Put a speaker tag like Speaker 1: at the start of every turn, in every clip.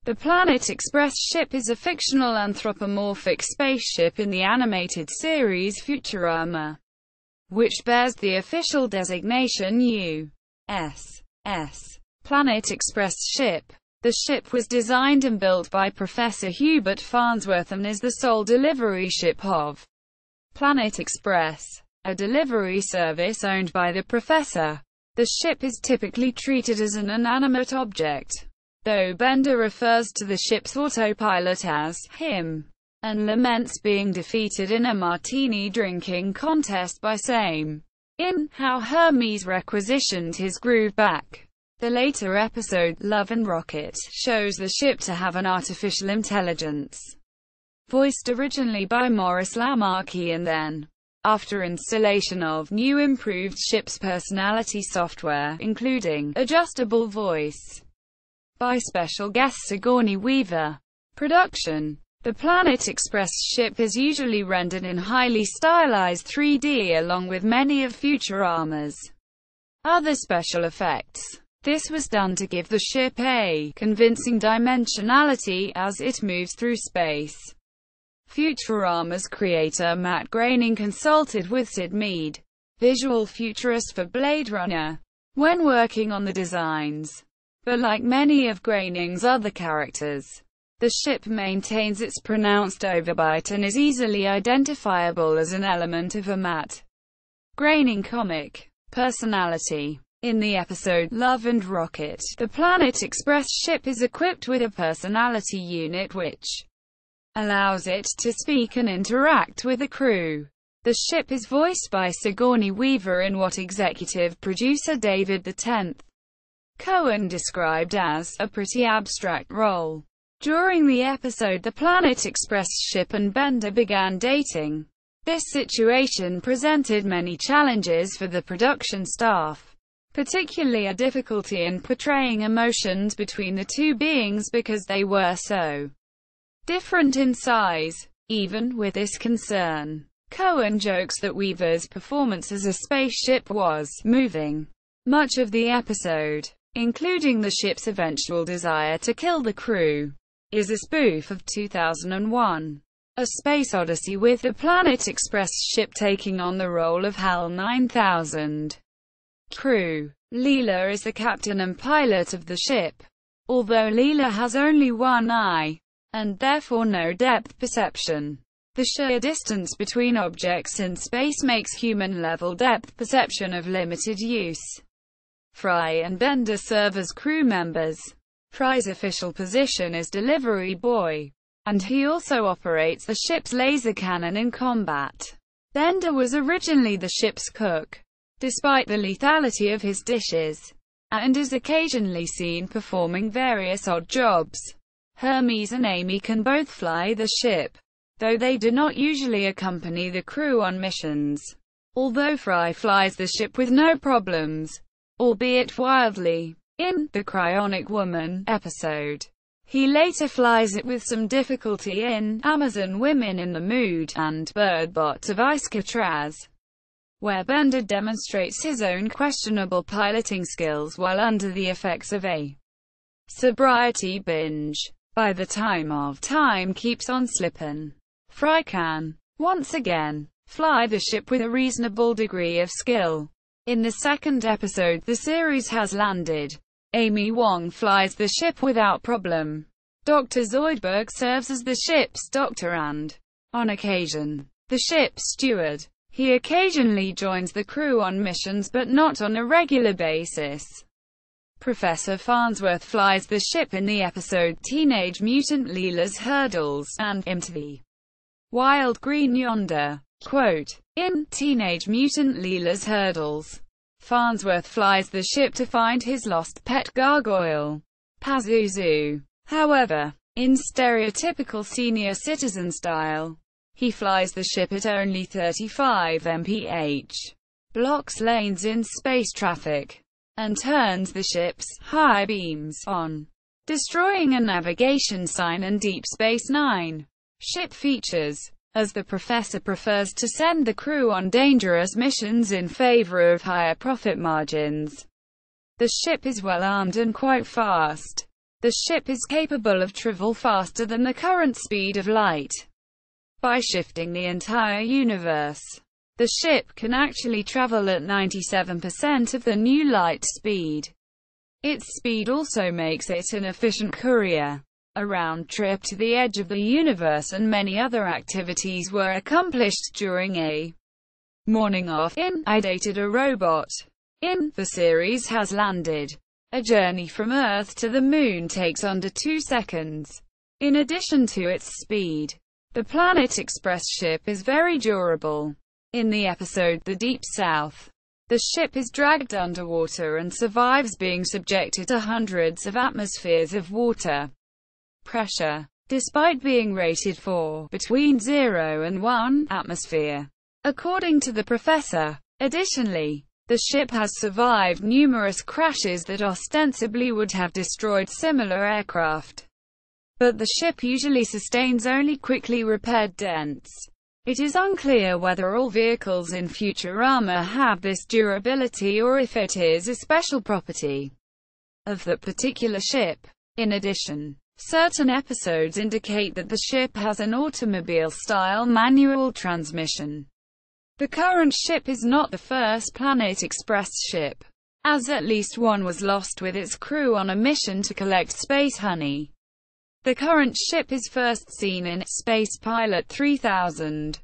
Speaker 1: The Planet Express ship is a fictional anthropomorphic spaceship in the animated series Futurama, which bears the official designation U.S.S. Planet Express ship. The ship was designed and built by Professor Hubert Farnsworth and is the sole delivery ship of Planet Express, a delivery service owned by the Professor. The ship is typically treated as an inanimate object, though Bender refers to the ship's autopilot as him, and laments being defeated in a martini-drinking contest by same. In How Hermes Requisitioned His Groove Back, the later episode, Love and Rocket, shows the ship to have an artificial intelligence, voiced originally by Maurice LaMarche and then, after installation of new improved ship's personality software, including adjustable voice, by special guest Sigourney Weaver. Production. The Planet Express ship is usually rendered in highly stylized 3D along with many of Futurama's other special effects. This was done to give the ship a convincing dimensionality as it moves through space. Futurama's creator Matt Groening consulted with Sid Mead, visual futurist for Blade Runner, when working on the designs. But like many of Groening's other characters, the ship maintains its pronounced overbite and is easily identifiable as an element of a Matt Groening comic personality. In the episode Love and Rocket, the Planet Express ship is equipped with a personality unit which allows it to speak and interact with the crew. The ship is voiced by Sigourney Weaver in what executive producer David X. Cohen described as a pretty abstract role. During the episode, the Planet Express ship and Bender began dating. This situation presented many challenges for the production staff, particularly a difficulty in portraying emotions between the two beings because they were so different in size. Even with this concern, Cohen jokes that Weaver's performance as a spaceship was moving. Much of the episode, including the ship's eventual desire to kill the crew, is a spoof of 2001: A Space Odyssey, with the Planet Express ship taking on the role of HAL 9000. Crew. Leela is the captain and pilot of the ship. Although Leela has only one eye, and therefore no depth perception, the sheer distance between objects in space makes human-level depth perception of limited use. Fry and Bender serve as crew members. Fry's official position is delivery boy, and he also operates the ship's laser cannon in combat. Bender was originally the ship's cook, despite the lethality of his dishes, and is occasionally seen performing various odd jobs. Hermes and Amy can both fly the ship, though they do not usually accompany the crew on missions. Although Fry flies the ship with no problems, albeit wildly, in the Cryonic Woman episode, he later flies it with some difficulty in Amazon Women in the Mood and Bird Bot of Alcatraz, where Bender demonstrates his own questionable piloting skills while under the effects of a sobriety binge. By the time keeps on slippin', Fry can, once again, fly the ship with a reasonable degree of skill. In the second episode The Series Has Landed, Amy Wong flies the ship without problem. Dr. Zoidberg serves as the ship's doctor and, on occasion, the ship's steward. He occasionally joins the crew on missions but not on a regular basis. Professor Farnsworth flies the ship in the episode Teenage Mutant Leela's Hurdles and Into the Wild Green Yonder. Quote, in Teenage Mutant Leela's Hurdles, Farnsworth flies the ship to find his lost pet gargoyle, Pazuzu. However, in stereotypical senior citizen style, he flies the ship at only 35 mph, blocks lanes in space traffic, and turns the ship's high beams on, destroying a navigation sign and Deep Space Nine. Ship features, as the professor prefers to send the crew on dangerous missions in favor of higher profit margins. The ship is well armed and quite fast. The ship is capable of travel faster than the current speed of light. By shifting the entire universe, the ship can actually travel at 97% of the new light speed. Its speed also makes it an efficient courier. A round trip to the edge of the universe and many other activities were accomplished during a morning off. I dated a robot. The series has landed. A journey from Earth to the Moon takes under 2 seconds. In addition to its speed, the Planet Express ship is very durable. In the episode The Deep South, the ship is dragged underwater and survives being subjected to hundreds of atmospheres of water pressure, despite being rated for between 0 and 1 atmosphere, according to the professor. Additionally, the ship has survived numerous crashes that ostensibly would have destroyed similar aircraft. But the ship usually sustains only quickly repaired dents. It is unclear whether all vehicles in Futurama have this durability or if it is a special property of that particular ship. In addition, certain episodes indicate that the ship has an automobile-style manual transmission. The current ship is not the first Planet Express ship, as at least one was lost with its crew on a mission to collect space honey. The current ship is first seen in Space Pilot 3000,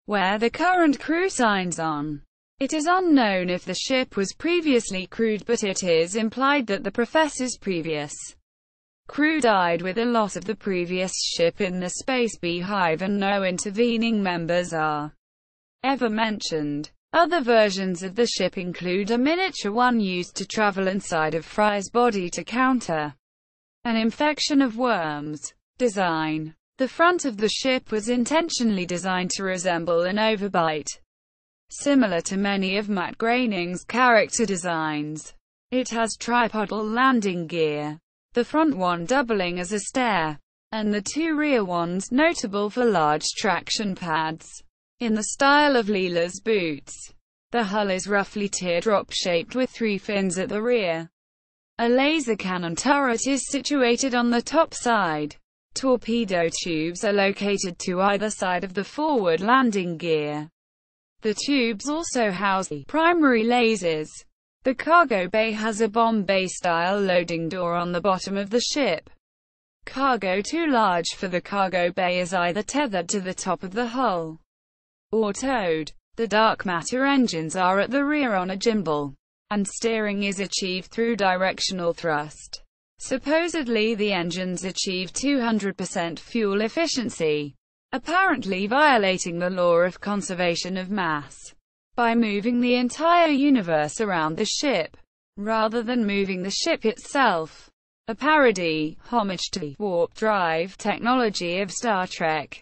Speaker 1: where the current crew signs on. It is unknown if the ship was previously crewed, but it is implied that the professor's previous crew died with the loss of the previous ship in the space beehive, and no intervening members are ever mentioned. Other versions of the ship include a miniature one used to travel inside of Fry's body to counter an infection of worms. Design. The front of the ship was intentionally designed to resemble an overbite, similar to many of Matt Groening's character designs. It has tripodal landing gear, the front one doubling as a stair, and the 2 rear ones notable for large traction pads, in the style of Leela's boots. The hull is roughly teardrop-shaped with 3 fins at the rear. A laser cannon turret is situated on the top side. Torpedo tubes are located to either side of the forward landing gear. The tubes also house the primary lasers. The cargo bay has a bomb bay-style loading door on the bottom of the ship. Cargo too large for the cargo bay is either tethered to the top of the hull or towed. The dark matter engines are at the rear on a gimbal, and steering is achieved through directional thrust. Supposedly the engines achieve 200% fuel efficiency, apparently violating the law of conservation of mass, by moving the entire universe around the ship, rather than moving the ship itself. A parody, homage to the warp drive technology of Star Trek,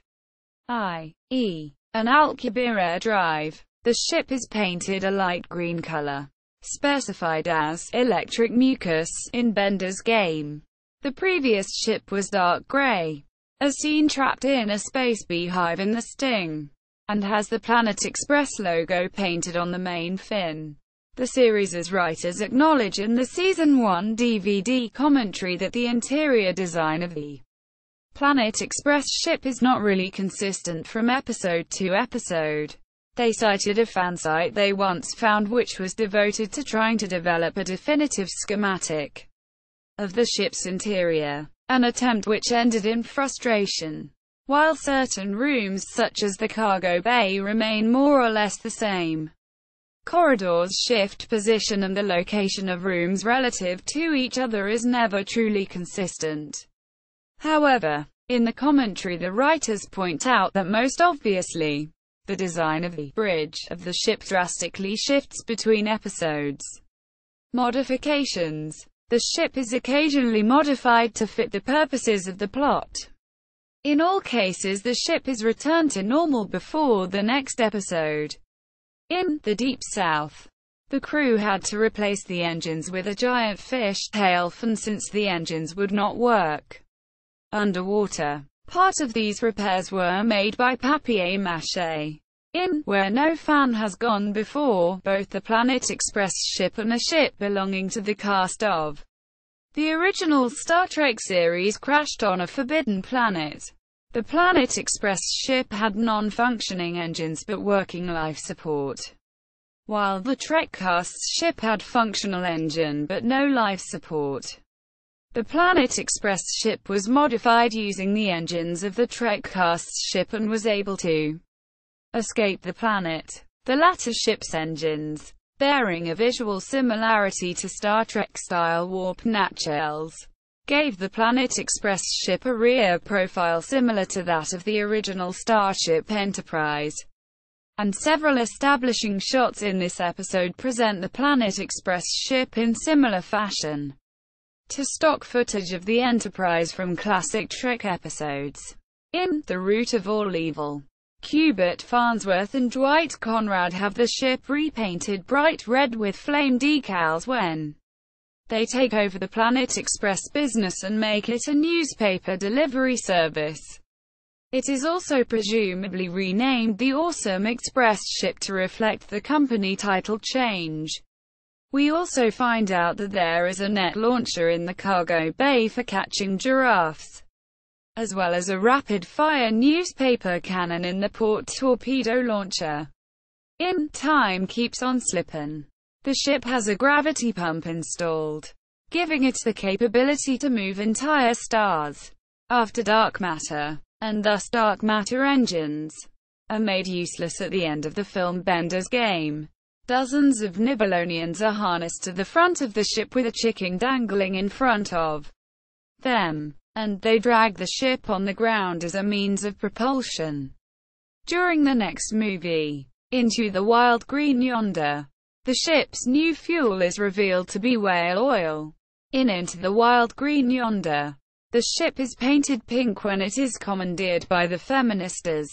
Speaker 1: i.e. an Alcubierre drive. The ship is painted a light green color, specified as electric mucus in Bender's game. The previous ship was dark gray, as seen trapped in a space beehive in The Sting, and has the Planet Express logo painted on the main fin. The series' writers acknowledge in the Season 1 DVD commentary that the interior design of the Planet Express ship is not really consistent from episode to episode. They cited a fan site they once found which was devoted to trying to develop a definitive schematic of the ship's interior, an attempt which ended in frustration. While certain rooms such as the cargo bay remain more or less the same, corridors shift position and the location of rooms relative to each other is never truly consistent. However, in the commentary the writers point out that most obviously, the design of the bridge of the ship drastically shifts between episodes. Modifications. The ship is occasionally modified to fit the purposes of the plot. In all cases the ship is returned to normal before the next episode. In The Deep South, the crew had to replace the engines with a giant fish tail fin since the engines would not work underwater. Part of these repairs were made by papier-mâché. In Where No Fan Has Gone Before, both the Planet Express ship and a ship belonging to the cast of The original Star Trek series crashed on a forbidden planet. The Planet Express ship had non-functioning engines but working life support, while the TrekCast's ship had functional engine but no life support. The Planet Express ship was modified using the engines of the TrekCast's ship and was able to escape the planet. The latter ship's engines, bearing a visual similarity to Star Trek-style warp nacelles, gave the Planet Express ship a rear profile similar to that of the original Starship Enterprise. And several establishing shots in this episode present the Planet Express ship in similar fashion to stock footage of the Enterprise from classic Trek episodes. In The Root of All Evil, Hubert Farnsworth and Dwight Conrad have the ship repainted bright red with flame decals when they take over the Planet Express business and make it a newspaper delivery service. It is also presumably renamed the Awesome Express ship to reflect the company title change. We also find out that there is a net launcher in the cargo bay for catching giraffes, as well as a rapid-fire newspaper cannon in the port torpedo launcher. In Time Keeps on Slippin', the ship has a gravity pump installed, giving it the capability to move entire stars. After dark matter, and thus dark matter engines, are made useless at the end of the film Bender's Game, dozens of Nibelonians are harnessed to the front of the ship with a chicken dangling in front of them, and they drag the ship on the ground as a means of propulsion. During the next movie, Into the Wild Green Yonder, the ship's new fuel is revealed to be whale oil. In Into the Wild Green Yonder, the ship is painted pink when it is commandeered by the Feministas,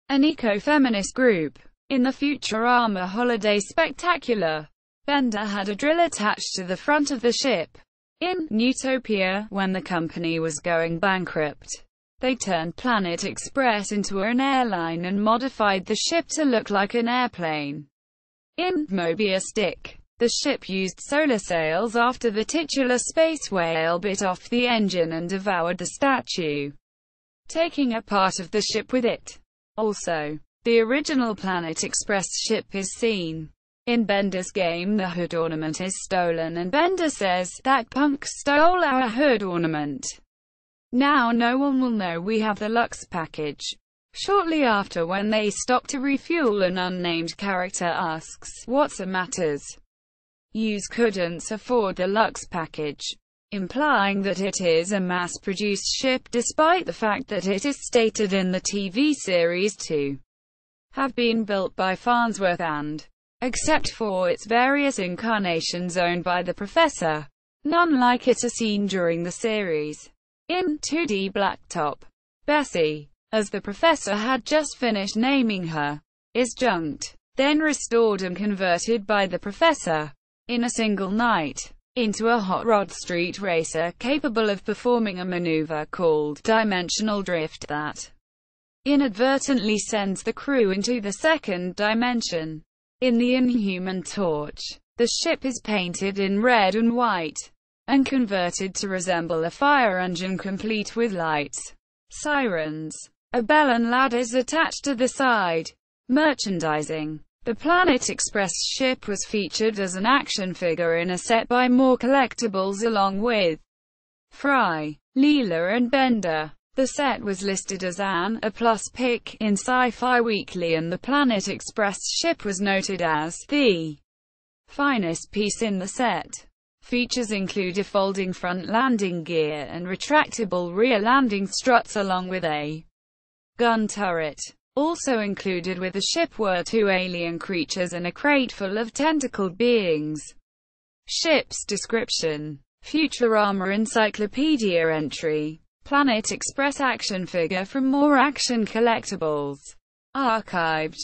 Speaker 1: an eco-feminist group. In the Futurama Holiday Spectacular, Bender had a drill attached to the front of the ship. In Newtopia, when the company was going bankrupt, they turned Planet Express into an airline and modified the ship to look like an airplane. In Mobius Dick, the ship used solar sails after the titular space whale bit off the engine and devoured the statue, taking a part of the ship with it. Also, the original Planet Express ship is seen. In Bender's Game, the hood ornament is stolen and Bender says, "That punk stole our hood ornament. Now no one will know we have the Lux package." Shortly after, when they stop to refuel, an unnamed character asks, "What's the matters? Yous couldn't afford the Lux package," implying that it is a mass-produced ship despite the fact that it is stated in the TV series to have been built by Farnsworth and, except for its various incarnations owned by the Professor, none like it are seen during the series. In 2D Blacktop, Bessie, as the Professor had just finished naming her, is junked, then restored and converted by the Professor, in a single night, into a hot rod street racer capable of performing a maneuver called dimensional drift that inadvertently sends the crew into the second dimension. In the Inhuman Torch, the ship is painted in red and white, and converted to resemble a fire engine complete with lights, sirens, a bell and ladders attached to the side. Merchandising. The Planet Express ship was featured as an action figure in a set by More Collectibles along with Fry, Leela and Bender. The set was listed as an A+ pick in Sci-Fi Weekly, and the Planet Express ship was noted as the finest piece in the set. Features include a folding front landing gear and retractable rear landing struts along with a gun turret. Also included with the ship were 2 alien creatures and a crate full of tentacled beings. Ship's description. Futurama Encyclopedia entry. Planet Express action figure from More Action Collectibles. Archived.